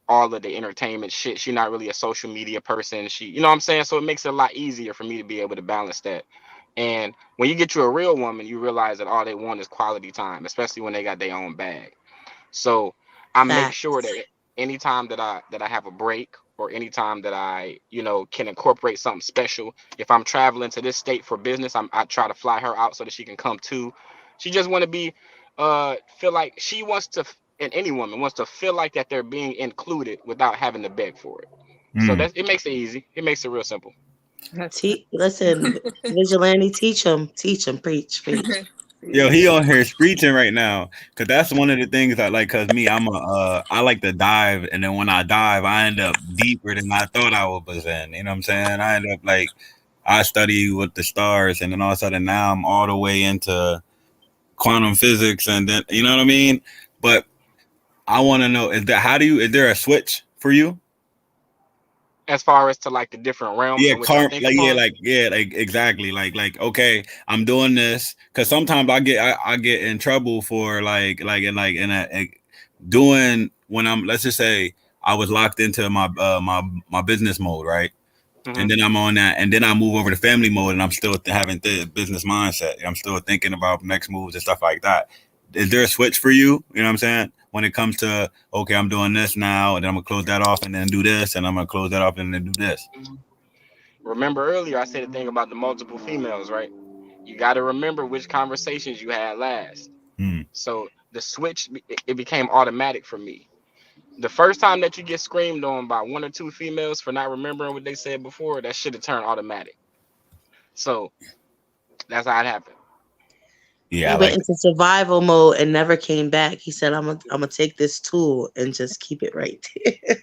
all of the entertainment shit. She's not really a social media person. You know what I'm saying? So it makes it a lot easier for me to be able to balance that. And when you get you a real woman, you realize that all they want is quality time, especially when they got their own bag. So I make sure Facts. that anytime that I have a break, or anytime that I can incorporate something special. If I'm traveling to this state for business, I try to fly her out so that she can come too. She just want to be feel like she wants to, and any woman wants to feel like that they're being included without having to beg for it. So Hmm. it makes it easy. It makes it real simple. That's Listen, Vigilante, teach them, preach. Yo, he on here screeching right now, cause that's one of the things I like. Cause me, I like to dive, and then when I dive, I end up deeper than I thought I was in. You know what I'm saying? I end up like I study with the stars, and then all of a sudden now I'm all the way into quantum physics, and then you know what I mean. But I want to know is there a switch for you? As far as to like the different realms Yeah, in which I think upon. like exactly, like okay, I'm doing this because sometimes I get in trouble for doing when I'm, let's just say I was locked into my business mode, right? And then I'm on that, and then I move over to family mode, and I'm still having the business mindset. I'm still thinking about next moves and stuff like that. Is there a switch for you? You know what I'm saying? When it comes to okay, I'm doing this now, and then I'm gonna close that off, and then do this, and I'm gonna close that off, and then do this. Remember earlier I said the thing about the multiple females, right? You got to remember which conversations you had last. So the switch, it became automatic for me. The first time that you get screamed on by one or two females for not remembering what they said before, that should have turned automatic. So that's how it happened. Yeah, He I went like into survival mode and never came back. He said, I'm gonna take this tool and just keep it right there.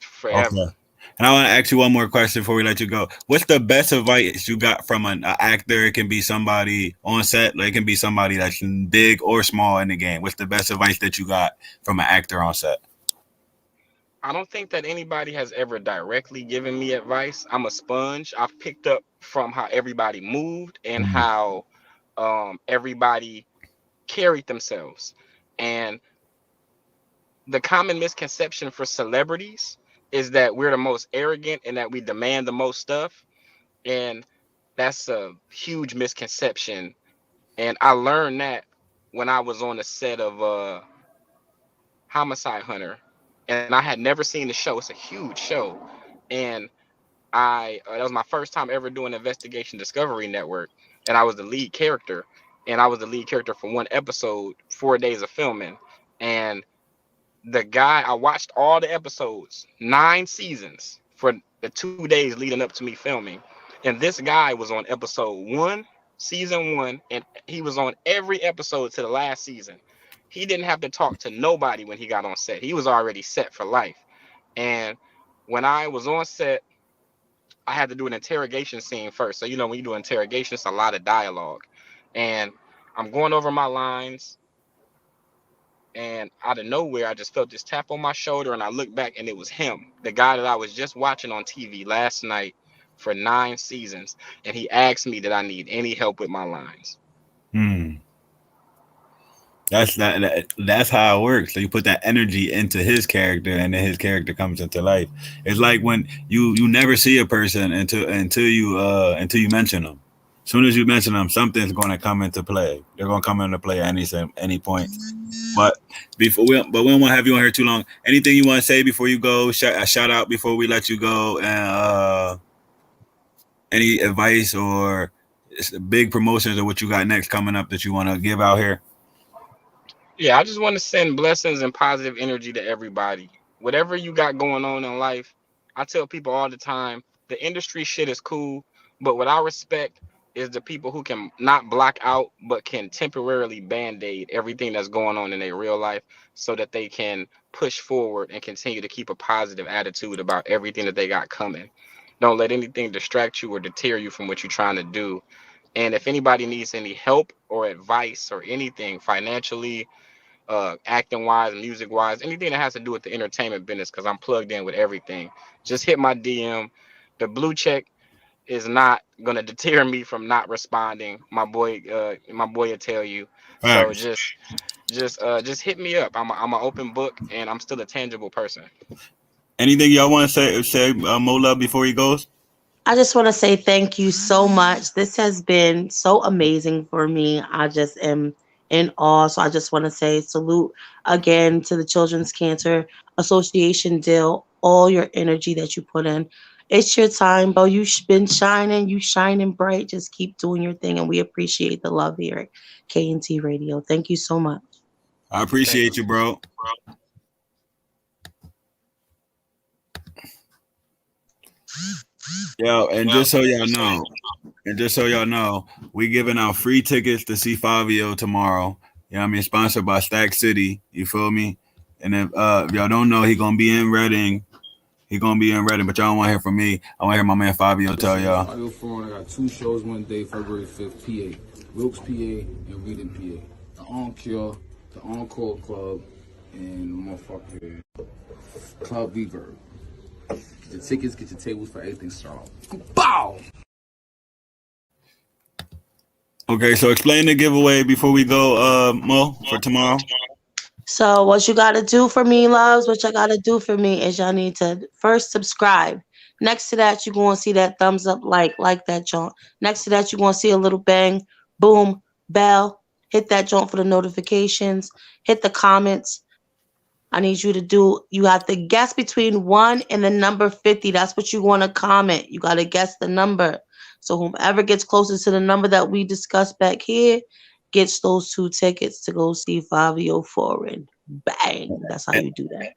Forever. Okay. And I want to ask you one more question before we let you go. What's the best advice you got from an actor? It can be somebody on set, like it can be somebody that's big or small in the game. What's the best advice that you got from an actor on set? I don't think that anybody has ever directly given me advice. I'm a sponge. I've picked up from how everybody moved and how everybody carried themselves. And the common misconception for celebrities is that we're the most arrogant and that we demand the most stuff. And that's a huge misconception. And I learned that when I was on the set of Homicide Hunter. And I had never seen the show. It's a huge show. And that was my first time ever doing Investigation Discovery Network. And I was the lead character. And I was the lead character for one episode, 4 days of filming. And the guy, I watched all the episodes, 9 seasons for the 2 days leading up to me filming. And this guy was on episode 1, season 1, and he was on every episode to the last season. He didn't have to talk to nobody when he got on set. He was already set for life. And when I was on set, I had to do an interrogation scene first. So, you know, when you do interrogation, it's a lot of dialogue. And I'm going over my lines. And out of nowhere, I just felt this tap on my shoulder, and I looked back, and it was him, the guy that I was just watching on TV last night for 9 seasons. And he asked me, did I need any help with my lines? That's how it works. So you put that energy into his character, and then his character comes into life. It's like when you never see a person until you mention them. As soon as you mention them, something's going to come into play. They're going to come into play at any point. But we don't want to have you on here too long. Anything you want to say before you go? A shout out before we let you go, and any advice or big promotions or what you got next coming up that you want to give out here? Yeah, I just want to send blessings and positive energy to everybody. Whatever you got going on in life, I tell people all the time, the industry shit is cool, but what I respect is the people who can not block out, but can temporarily band-aid everything that's going on in their real life so that they can push forward and continue to keep a positive attitude about everything that they got coming. Don't let anything distract you or deter you from what you're trying to do. And if anybody needs any help or advice or anything financially, acting wise, music wise, anything that has to do with the entertainment business, because I'm plugged in with everything, just hit my DM. The blue check is not gonna deter me from not responding. My boy will tell you. So just hit me up. I'm an open book, and I'm still a tangible person. Anything y'all want to say Mola, before he goes? I just want to say thank you so much. This has been so amazing for me. I just am in awe. So I just want to say salute again to the Children's Cancer Association, Dill, all your energy that you put in. It's your time, bro. You've been shining. You shining bright. Just keep doing your thing. And we appreciate the love here at KntRadio. Thank you so much. I appreciate you, bro. Yo, and just so y'all know, we giving out free tickets to see Fabio tomorrow. You know what I mean? Sponsored by Stack City. You feel me? And if y'all don't know, he gonna be in Reading. But y'all don't want to hear from me. I want to hear my man Fabio tell y'all. Fabio Foreign, I got 2 shows one day, February 5th, PA. Wilkes, PA, and Reading, PA. The Encore, the Encore Club, and motherfucker Club Reverb. The tickets, get your tables for everything strong. Bow! Okay, so explain the giveaway before we go, Mo, for tomorrow. So what you got to do for me, loves, what y'all got to do for me is y'all need to first subscribe. Next to that, you're going to see that thumbs up, like that joint. Next to that, you're going to see a little bang, boom, bell. Hit that joint for the notifications. Hit the comments. I need you have to guess between 1 and the number 50. That's what you want to comment. You got to guess the number. So whomever gets closest to the number that we discussed back here gets those 2 tickets to go see Fabio Foreign. Bang. That's how you do that.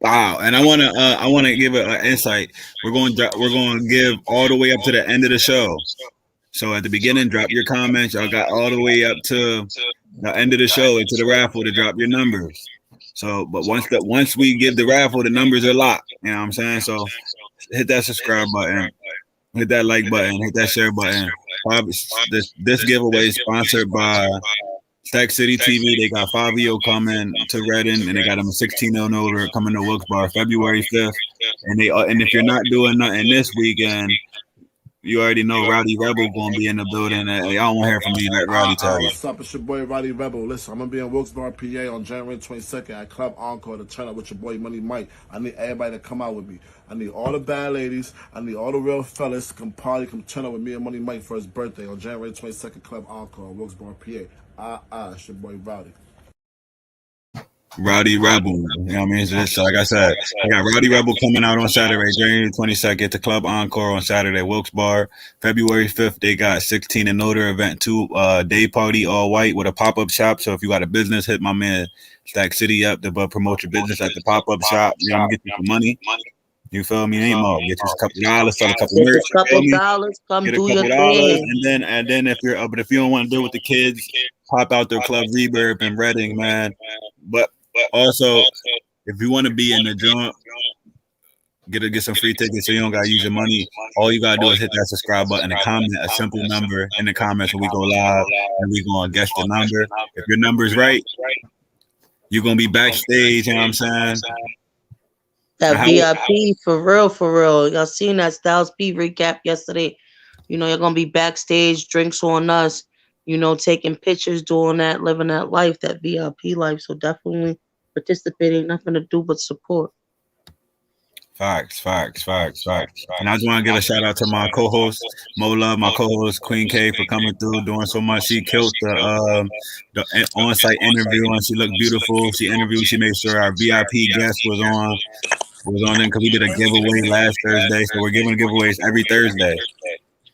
Wow. And I wanna give an insight. We're going to give all the way up to the end of the show. So at the beginning, drop your comments. Y'all got all the way up to the end of the show into the raffle to drop your numbers. So, but once we give the raffle, the numbers are locked. You know what I'm saying? So hit that subscribe button, hit that like button, hit that share button. This giveaway is sponsored by Stack City TV. They got Fabio coming to Reading, and they got him a 16-0 coming to Wilkes-Barre February 5th. And if you're not doing nothing this weekend, you already know Rowdy Rebel gonna be in the building. I don't want to hear from you. Let Rowdy tell you. What's up? It's your boy Rowdy Rebel. Listen, I'm gonna be in Wilkes-Barre, PA on January 22nd at Club Encore to turn up with your boy Money Mike. I need everybody to come out with me. I need all the bad ladies. I need all the real fellas to come party, come turn up with me and Money Mike for his birthday on January 22nd, Club Encore, Wilkes-Barre, PA. It's your boy Rowdy. Rowdy Rebel, you know what I mean? It's just, like I said, I got Rowdy Rebel coming out on Saturday, January 22nd to Club Encore on Saturday, Wilkes-Barre. February 5th, they got 16 and older event 2, day party, all white with a pop-up shop. So if you got a business, hit my man Stack City up to promote your business at the pop-up shop. You know, get you some money. You feel me? Ain't more. Get you a couple dollars, sell a couple merch. $2 come do your thing. And then if you don't want to deal with the kids, pop out their Club Reverb in Reading, man. But also, if you want to be in the joint, get some free tickets so you don't gotta use your money. All you gotta do is hit that subscribe button and comment a simple number in the comments when we go live, and we gonna guess the number. If your number's right, you're gonna be backstage. You know what I'm saying? That VIP for real. Y'all seen that Styles P recap yesterday. You know, you're gonna be backstage, drinks on us, you know, taking pictures, doing that, living that life, that VIP life. So definitely participating, nothing to do but support. Facts. And I just want to give a shout out to my co-host, Mo Love, my co-host, Queen K, for coming through, doing so much. She killed the on-site interview, and she looked beautiful. She made sure our VIP guest was on in, because we did a giveaway last Thursday. So we're giving giveaways every Thursday.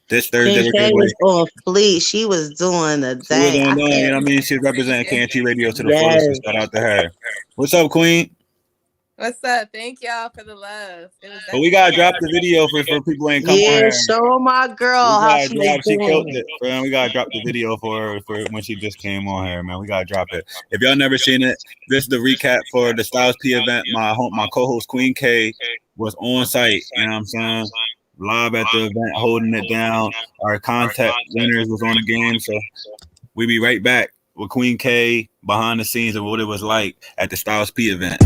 This Thursday, Queen K was on fleet. She was doing the thing. You know what I mean? She's representing KntRadio to the fullest. So shout out to her. What's up, Queen? What's up? Thank y'all for the love. But we gotta drop the video for people who ain't come on here. Show my girl how she killed it. Man, we gotta drop the video for her for when she just came on here, man. We gotta drop it. If y'all never seen it, this is the recap for the Styles P event. My co-host Queen K was on site. You know what I'm saying? Live at the event, holding it down. Our contact winners was on the game, so we be right back with Queen K behind the scenes of what it was like at the Styles P event.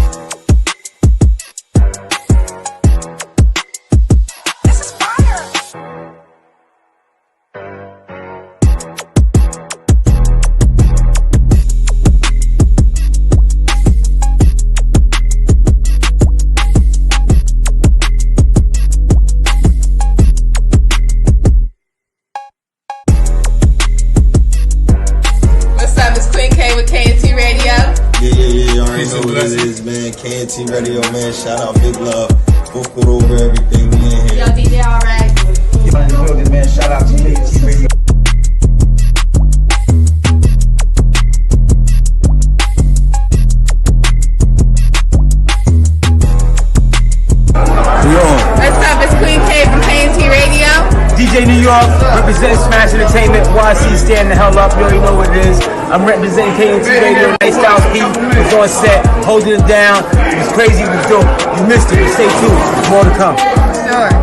KntRadio, man. Shout out, big love. Vocal over everything. We in here. Yo, DJ, alright. In the building, man. Shout out to KntRadio. What's up? It's Queen K from RC, stand the hell up. You already know what it is. I'm representing KntRadio. Nice Styles P was on set, holding it down. It was crazy, it was dope. You missed it, but stay tuned. More to come. Sure.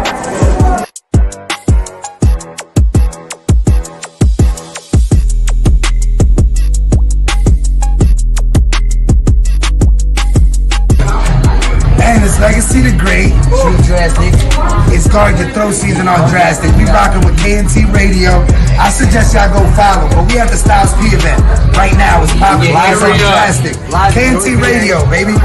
And it's Legacy the Great, True Drastic. It's starting to throw season on Drastic. We rocking with KntRadio. I suggest y'all go follow, but we have the Styles P event right now. It's popping live on Drastic. KntRadio, baby.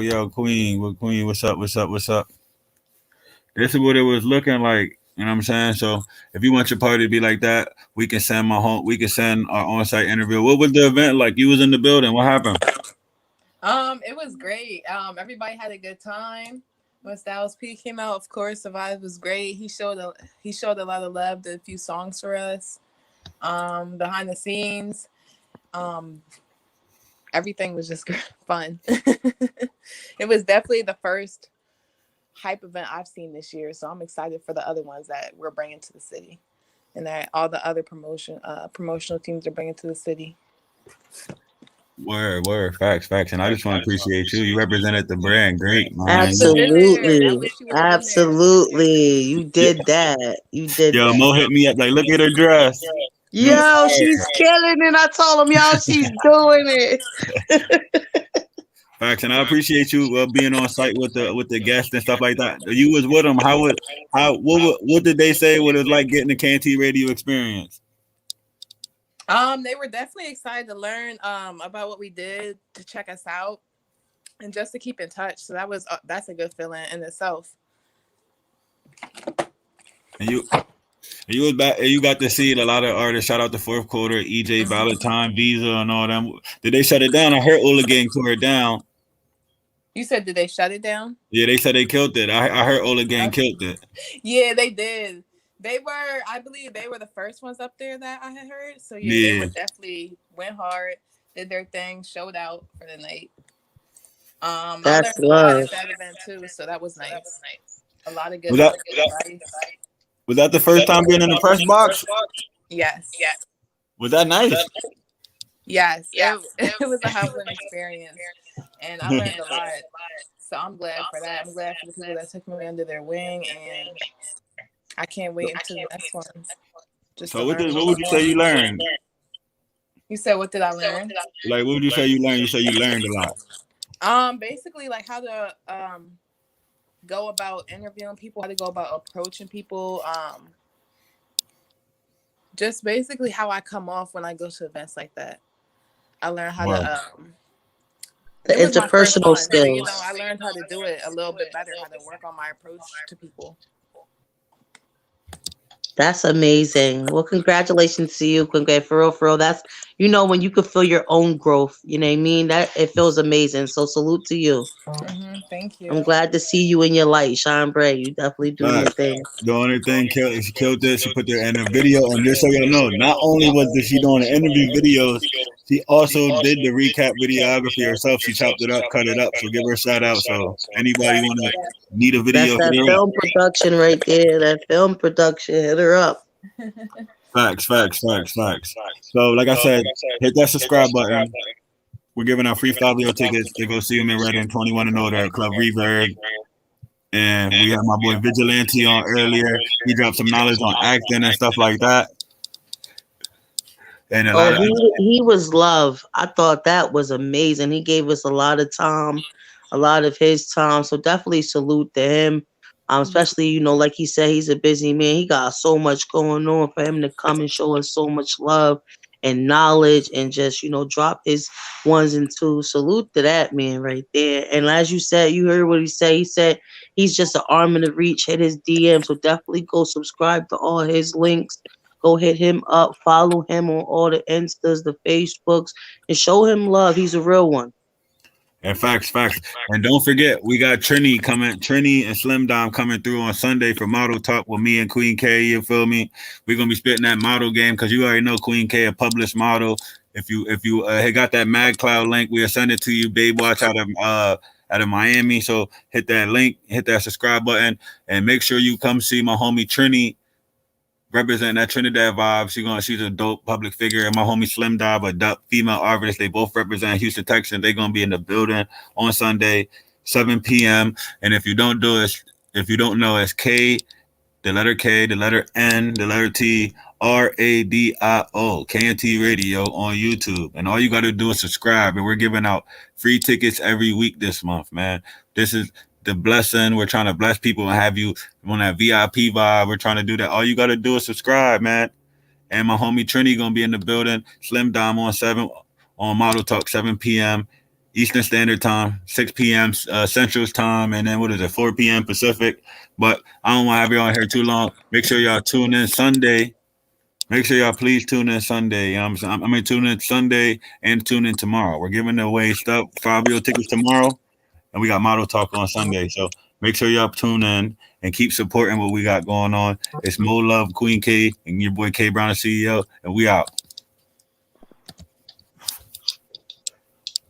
Yo, Queen, what's up? This is what it was looking like. You know what I'm saying? So if you want your party to be like that, we can send our on-site interview. What was the event like? You was in the building. What happened? It was great. Everybody had a good time. When Styles P came out, of course, the vibe was great. He showed a lot of love, did a few songs for us. Behind the scenes. Everything was just fun. It was definitely the first hype event I've seen this year, so I'm excited for the other ones that we're bringing to the city, and that all the other promotional teams are bringing to the city. Word, facts, and I just want to appreciate you. You represented the brand great, man. Absolutely. You did that. Yo, Mo hit me up like, look at her dress. Yo, she's killing it. I told him, yo, she's doing it. Facts, and I appreciate you being on site with the guests and stuff like that. You was with them. What did they say? What it was like getting the KntRadio experience? They were definitely excited to learn about what we did, to check us out, and just to keep in touch. So that's a good feeling in itself. And you was back. You got to see a lot of artists. Shout out to Fourth Quarter, EJ Valentine, Visa, and all them. Did they shut it down? I heard Ola Gang tore it down. You said, did they shut it down? Yeah, they said they killed it. I heard Ola Gang killed it. Yeah, they did. I believe they were the first ones up there that I had heard. So yeah. They definitely went hard, did their thing, showed out for the night. That's I learned a lot at that event too, so that was nice. A lot of good advice. Was that the first time being in the press box? Yes. Was that nice? Yes. It was a humbling experience, and I learned a lot. So I'm glad for that. I'm glad for the people that took me under their wing, and I can't wait until the next one. So what would you say you learned? You said, what did I learn? Like, what would you say you learned? You say you learned a lot. Basically, like how to go about interviewing people, how to go about approaching people. Just basically how I come off when I go to events like that. I learned how to the interpersonal skills. I learned how to do it a little bit better, how to work on my approach to people. That's amazing. Well, congratulations to you. Congrats, for real. That's, when you could feel your own growth, you know what I mean? That it feels amazing. So salute to you. Thank you. I'm glad to see you in your light, Sean Bray. You definitely doing your thing. The only thing she killed it. She put there in a video, and just so you know, not only was she doing the interview videos, she also did the recap videography herself. She chopped it up, cut it up. So give her a shout out. So anybody need a video? That's that film production right there. That film production. Hit her up. Facts. So like I said, hit that subscribe button. We're giving out free Fabio tickets to go see him in Reading, 21 and older at Club Reverb. And we had my boy Vigilante on earlier. He dropped some knowledge on acting and stuff like that. And he was love. I thought that was amazing. He gave us a lot of time, a lot of his time. So definitely salute to him. Especially, like he said, he's a busy man. He got so much going on for him to come and show us so much love and knowledge and just, drop his ones and twos. Salute to that man right there. And as you said, you heard what he said. He said he's just an arm in the reach. Hit his DM. So definitely go subscribe to all his links. Go hit him up. Follow him on all the Instas, the Facebooks, and show him love. He's a real one. And facts. And don't forget, we got Trini and Slim Dom coming through on Sunday for Model Talk with me and Queen K. You feel me? We're gonna be spitting that model game because you already know Queen K, a published model. If you got that Mad Cloud link, we'll send it to you, babe. Watch out of Miami. So hit that link, hit that subscribe button, and make sure you come see my homie Trini representing that Trinidad vibe. She's a dope public figure. And my homie Slim Dom, a dope female artist. They both represent Houston, Texas. They're gonna be in the building on Sunday, 7 p.m. And if you don't know, it's K, the letter K, the letter N, the letter T, RADIO, KntRadio on YouTube. And all you got to do is subscribe. And we're giving out free tickets every week this month, man. This is the blessing. We're trying to bless people and have you on that VIP vibe. We're trying to do that. All you got to do is subscribe, man. And my homie Trini going to be in the building. Slim Dom on Model Talk, 7 p.m. Eastern Standard Time, 6 p.m. Central Time, and then 4 p.m. Pacific. But I don't want to have you on here too long. Make sure y'all tune in Sunday. Make sure y'all please tune in Sunday. I'm going to tune in Sunday and tune in tomorrow. We're giving away stuff, 5 real tickets tomorrow, and we got Model Talk on Sunday. So make sure y'all tune in and keep supporting what we got going on. It's Mo Love, Queen K, and your boy Kbrowntheceo, and we out.